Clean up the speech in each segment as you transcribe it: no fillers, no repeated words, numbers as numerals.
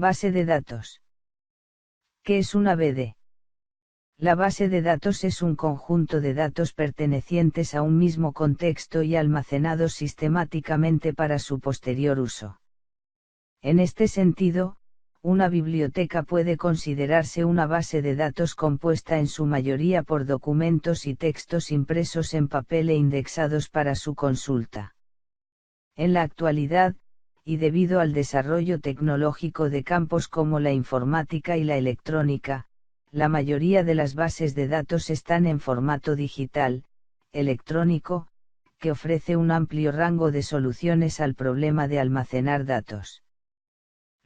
Base de datos. ¿Qué es una BD? La base de datos es un conjunto de datos pertenecientes a un mismo contexto y almacenados sistemáticamente para su posterior uso. En este sentido, una biblioteca puede considerarse una base de datos compuesta en su mayoría por documentos y textos impresos en papel e indexados para su consulta. En la actualidad, y debido al desarrollo tecnológico de campos como la informática y la electrónica, la mayoría de las bases de datos están en formato digital, electrónico, que ofrece un amplio rango de soluciones al problema de almacenar datos.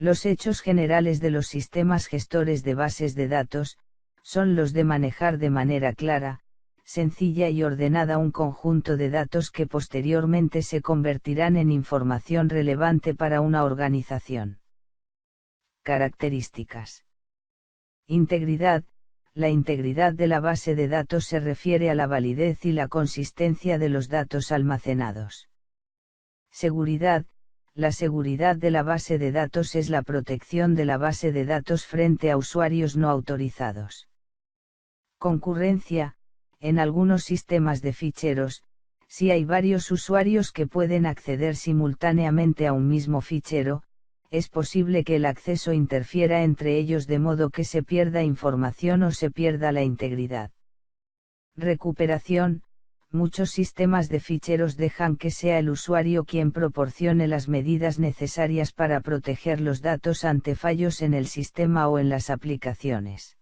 Los hechos generales de los sistemas gestores de bases de datos, son los de manejar de manera clara, sencilla y ordenada un conjunto de datos que posteriormente se convertirán en información relevante para una organización. Características. Integridad. La integridad de la base de datos se refiere a la validez y la consistencia de los datos almacenados. Seguridad. La seguridad de la base de datos es la protección de la base de datos frente a usuarios no autorizados. Concurrencia. En algunos sistemas de ficheros, si hay varios usuarios que pueden acceder simultáneamente a un mismo fichero, es posible que el acceso interfiera entre ellos de modo que se pierda información o se pierda la integridad. Recuperación. Muchos sistemas de ficheros dejan que sea el usuario quien proporcione las medidas necesarias para proteger los datos ante fallos en el sistema o en las aplicaciones.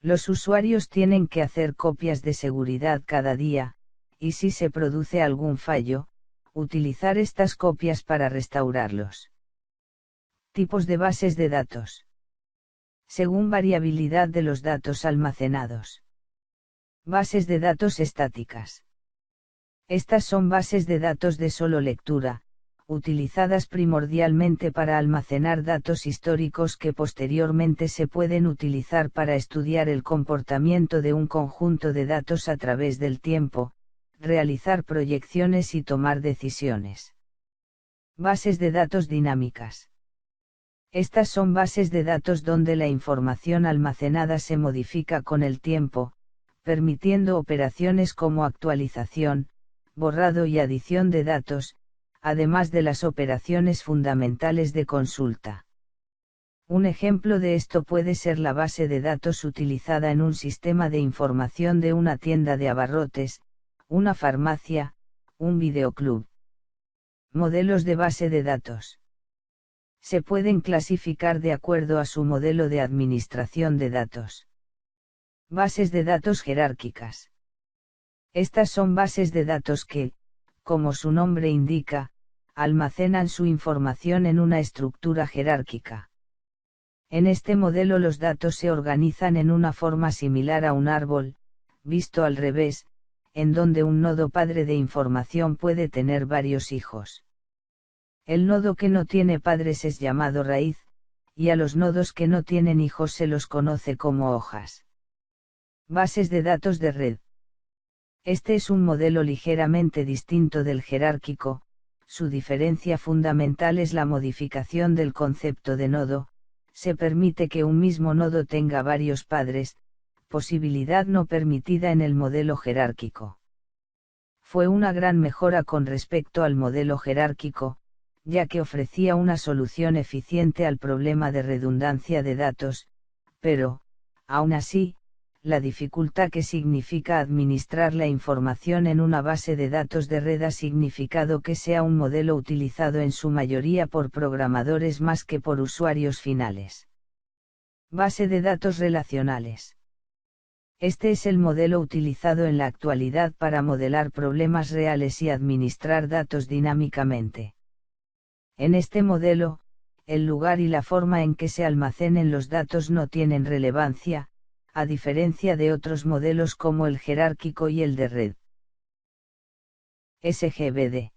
Los usuarios tienen que hacer copias de seguridad cada día, y si se produce algún fallo, utilizar estas copias para restaurarlos. Tipos de bases de datos. Según variabilidad de los datos almacenados. Bases de datos estáticas. Estas son bases de datos de solo lectura, utilizadas primordialmente para almacenar datos históricos que posteriormente se pueden utilizar para estudiar el comportamiento de un conjunto de datos a través del tiempo, realizar proyecciones y tomar decisiones. Bases de datos dinámicas. Estas son bases de datos donde la información almacenada se modifica con el tiempo, permitiendo operaciones como actualización, borrado y adición de datos, además de las operaciones fundamentales de consulta. Un ejemplo de esto puede ser la base de datos utilizada en un sistema de información de una tienda de abarrotes, una farmacia, un videoclub. Modelos de base de datos. Se pueden clasificar de acuerdo a su modelo de administración de datos. Bases de datos jerárquicas. Estas son bases de datos que, como su nombre indica, almacenan su información en una estructura jerárquica. En este modelo los datos se organizan en una forma similar a un árbol, visto al revés, en donde un nodo padre de información puede tener varios hijos. El nodo que no tiene padres es llamado raíz, y a los nodos que no tienen hijos se los conoce como hojas. Bases de datos de red. Este es un modelo ligeramente distinto del jerárquico. Su diferencia fundamental es la modificación del concepto de nodo. Se permite que un mismo nodo tenga varios padres, posibilidad no permitida en el modelo jerárquico. Fue una gran mejora con respecto al modelo jerárquico, ya que ofrecía una solución eficiente al problema de redundancia de datos, pero, aún así, la dificultad que significa administrar la información en una base de datos de red ha significado que sea un modelo utilizado en su mayoría por programadores más que por usuarios finales. Base de datos relacionales. Este es el modelo utilizado en la actualidad para modelar problemas reales y administrar datos dinámicamente. En este modelo, el lugar y la forma en que se almacenen los datos no tienen relevancia, a diferencia de otros modelos como el jerárquico y el de red. SGBD.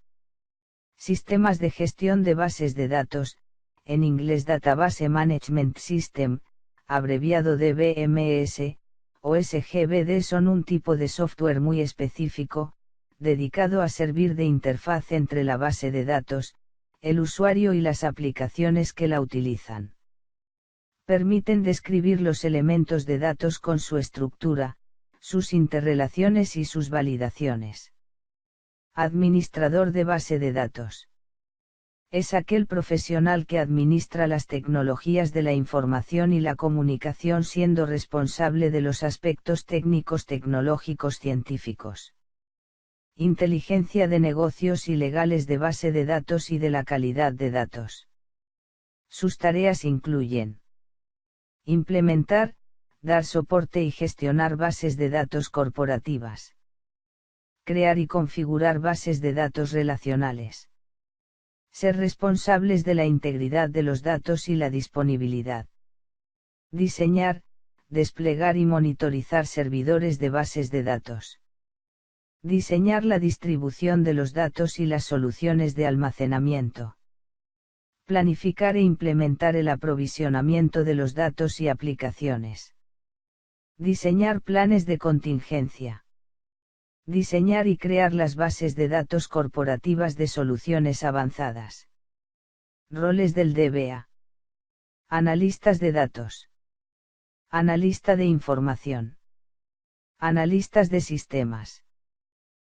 Sistemas de gestión de bases de datos, en inglés Database Management System, abreviado DBMS, o SGBD son un tipo de software muy específico, dedicado a servir de interfaz entre la base de datos, el usuario y las aplicaciones que la utilizan. Permiten describir los elementos de datos con su estructura, sus interrelaciones y sus validaciones. Administrador de base de datos. Es aquel profesional que administra las tecnologías de la información y la comunicación siendo responsable de los aspectos técnicos, tecnológicos, científicos. Inteligencia de negocios y legales de base de datos y de la calidad de datos. Sus tareas incluyen implementar, dar soporte y gestionar bases de datos corporativas. Crear y configurar bases de datos relacionales. Ser responsables de la integridad de los datos y la disponibilidad. Diseñar, desplegar y monitorizar servidores de bases de datos. Diseñar la distribución de los datos y las soluciones de almacenamiento. Planificar e implementar el aprovisionamiento de los datos y aplicaciones. Diseñar planes de contingencia. Diseñar y crear las bases de datos corporativas de soluciones avanzadas. Roles del DBA. Analistas de datos. Analista de información. Analistas de sistemas.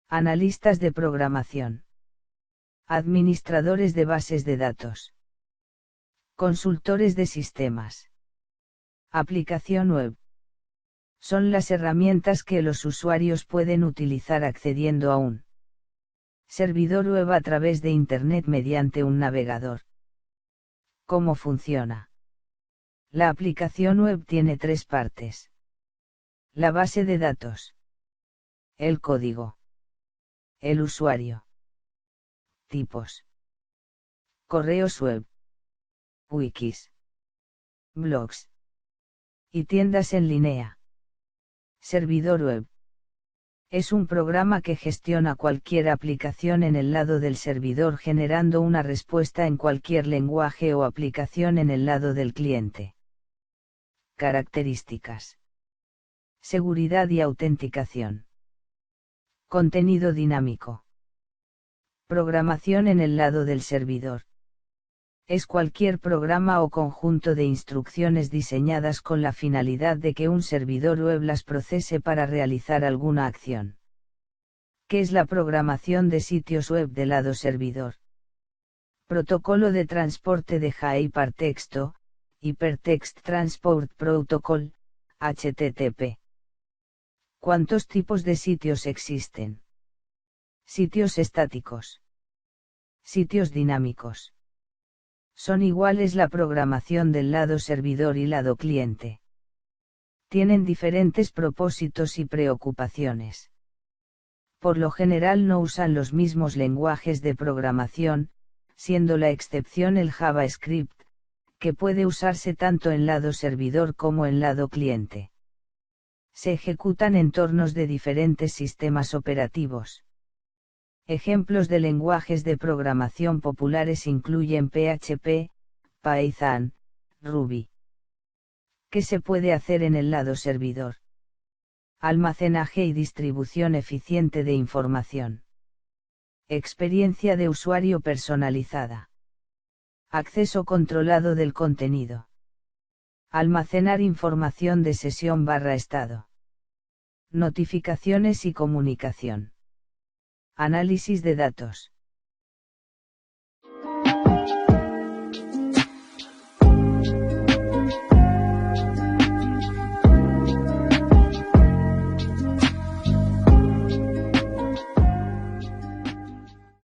Analistas de programación. Administradores de bases de datos. Consultores de sistemas. Aplicación web. Son las herramientas que los usuarios pueden utilizar accediendo a un servidor web a través de Internet mediante un navegador. ¿Cómo funciona? La aplicación web tiene tres partes. La base de datos. El código. El usuario. Tipos. Correos web. Wikis. Blogs. Y tiendas en línea. Servidor web. Es un programa que gestiona cualquier aplicación en el lado del servidor generando una respuesta en cualquier lenguaje o aplicación en el lado del cliente. Características. Seguridad y autenticación. Contenido dinámico. Programación en el lado del servidor. Es cualquier programa o conjunto de instrucciones diseñadas con la finalidad de que un servidor web las procese para realizar alguna acción. ¿Qué es la programación de sitios web del lado servidor? Protocolo de transporte de Hypertexto, Hypertext Transport Protocol, HTTP. ¿Cuántos tipos de sitios existen? Sitios estáticos. Sitios dinámicos. Son iguales la programación del lado servidor y lado cliente. Tienen diferentes propósitos y preocupaciones. Por lo general no usan los mismos lenguajes de programación, siendo la excepción el JavaScript, que puede usarse tanto en lado servidor como en lado cliente. Se ejecutan entornos de diferentes sistemas operativos. Ejemplos de lenguajes de programación populares incluyen PHP, Python, Ruby. ¿Qué se puede hacer en el lado servidor? Almacenaje y distribución eficiente de información. Experiencia de usuario personalizada. Acceso controlado del contenido. Almacenar información de sesión/estado. Notificaciones y comunicación. Análisis de datos.